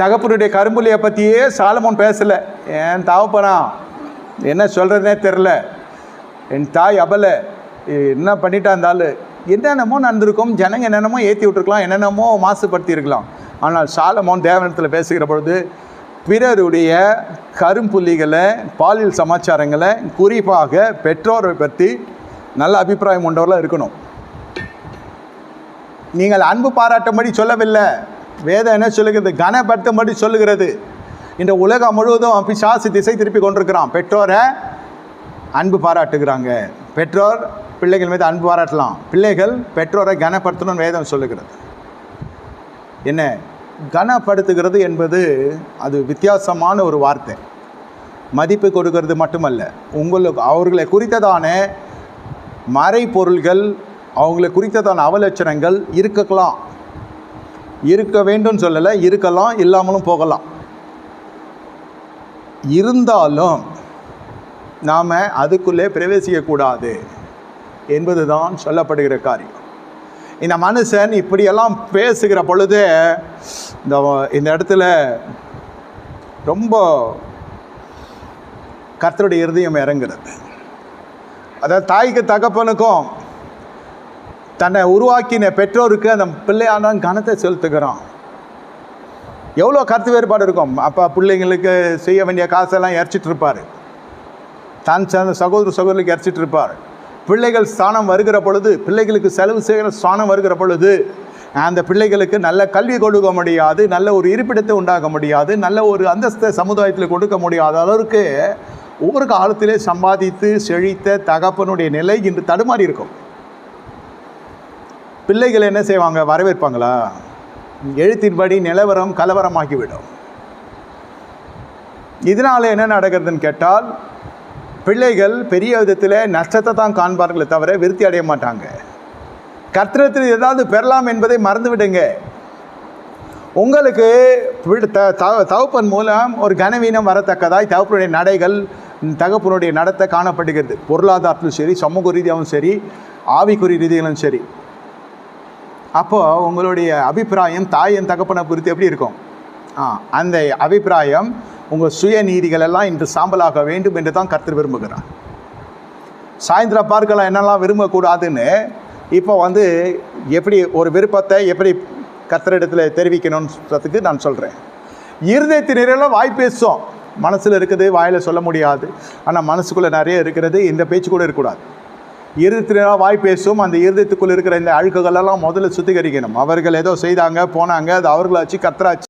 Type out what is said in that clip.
தகப்பனுடைய கரும்புலியை பற்றியே சாலமோன் பேசலை. என் தகப்பனா என்ன சொல்கிறதுனே தெரில, என் தாய் அபலை என்ன பண்ணிட்டா இருந்தாலும் என்னென்னமோ நடந்திருக்கும், ஜனங்க என்னென்னமோ ஏற்றி விட்டுருக்கலாம், என்னென்னமோ மாசுபடுத்தியிருக்கலாம். ஆனால் சாலமோன் தேவனிடத்தில் பேசுகிற பொழுது பிறருடைய கரும்புள்ளிகளை, பாலியல் சமாச்சாரங்களை, குறிப்பாக பெற்றோரை பற்றி நல்ல அபிப்பிராயம் கொண்டவர்களாக இருக்கணும். நீங்கள் அன்பு பாராட்டும்படி சொல்லவில்லை, வேதம் என்ன சொல்லுகிறது? கனப்படுத்தும்படி சொல்லுகிறது. இந்த உலகம் முழுவதும் பிசாசு திசை திருப்பி கொண்டிருக்கிறான். பெற்றோரை அன்பு பாராட்டுகிறாங்க. பெற்றோர் பிள்ளைகள் மீது அன்பு பாராட்டலாம், பிள்ளைகள் பெற்றோரை கனப்படுத்தணும்னு வேதம் சொல்லுகிறது. என்ன கனப்படுத்துகிறது என்பது அது வித்தியாசமான ஒரு வார்த்தை. மதிப்பு கொடுக்கறது மட்டுமல்ல, உங்களுக்கு அவர்களை குறித்ததான மறைபொருள்கள், அவங்களை குறித்ததான அவலட்சணங்கள் இருக்கலாம், இருக்க வேண்டும் சொல்லலை, இருக்கலாம், இல்லாமலும் போகலாம். இருந்தாலும் நாம் அதுக்குள்ளே பிரவேசிக்கக்கூடாது என்பது தான் சொல்லப்படுகிற காரியம். இந்த மனுஷன் இப்படியெல்லாம் பேசுகிற பொழுது இந்த இடத்துல ரொம்ப கர்த்தருடைய இருதயம் இறங்குறது. அதாவது தாய்க்கு தகப்பனுக்கும் தன்னை உருவாக்கின பெற்றோருக்கு அந்த பிள்ளையான கனத்தை செலுத்துகிறான். எவ்வளோ கருத்து வேறுபாடு இருக்கும். அப்போ பிள்ளைங்களுக்கு செய்ய வேண்டிய காசெல்லாம் இறைச்சிட்டு இருப்பார், தான் சேர்ந்த சகோதரர்களுக்கு இறைச்சிட்டு இருப்பார். பிள்ளைகள் ஸ்தானம் வருகிற பொழுது, பிள்ளைகளுக்கு செலவு செய்கிற ஸ்தானம் வருகிற பொழுது அந்த பிள்ளைகளுக்கு நல்ல கல்வி கொடுக்க முடியாது, நல்ல ஒரு இருப்பிடத்தை உண்டாக்க முடியாது, நல்ல ஒரு அந்தஸ்தை சமுதாயத்தில் கொடுக்க முடியாத அளவுக்கு ஒவ்வொரு காலத்திலே சம்பாதித்து செழித்த தகப்பனுடைய நிலை இன்று தடுமாறி இருக்கும். பிள்ளைகள் என்ன செய்வாங்க? வரவேற்பாங்களா? எழுத்தின்படி நிலவரம் கலவரமாகிவிடும். இதனால் என்ன நடக்கிறதுன்னு கேட்டால், பிள்ளைகள் பெரிய விதத்தில் நஷ்டத்தை தான் காண்பார்களே தவிர விருத்தி அடைய மாட்டாங்க. கர்த்தரிடத்தில் ஏதாவது பெறலாம் என்பதை மறந்து விடுங்க. உங்களுக்கு தகப்பன் மூலம் ஒரு கனவீனம் வரத்தக்கதாய் தகப்பனுடைய நடைகள், தகப்பனுடைய நடத்தை காணப்படுகிறது. பொருளாதாரத்திலும் சரி, சமூக ரீதியாகவும் சரி, ஆவிக்குறி ரீதியிலும் சரி. அப்போது உங்களுடைய அபிப்பிராயம் தாயின் தகப்பனை குறித்து எப்படி இருக்கும்? அந்த அபிப்பிராயம் உங்கள் சுய நீதிகளெல்லாம் இன்று சாம்பலாக வேண்டும் என்று தான் கர்த்தர் விரும்புகிறார். சாயந்தரம் பார்க்கலாம் என்னெல்லாம் விரும்பக்கூடாதுன்னு இப்போ எப்படி ஒரு விருப்பத்தை எப்படி கர்த்தரிடத்தில் தெரிவிக்கணுன்றதுக்கு நான் சொல்கிறேன். இருதயத்தினரெல்லாம் வாய் பேசும், மனசில் இருக்குது, வாயில் சொல்ல முடியாது. ஆனால் மனசுக்குள்ளே நிறைய இருக்கிறது, இந்த பேச்சு கூட இருக்கக்கூடாது. இருதயத்தினராக வாய் பேசும். அந்த இருதயத்துக்குள்ளே இருக்கிற இந்த அழுக்குகளெல்லாம் முதல்ல சுத்திகரிக்கணும். அவர்கள் ஏதோ செய்தாங்க போனாங்க, அது அவர்களாச்சு கர்த்தராச்சு.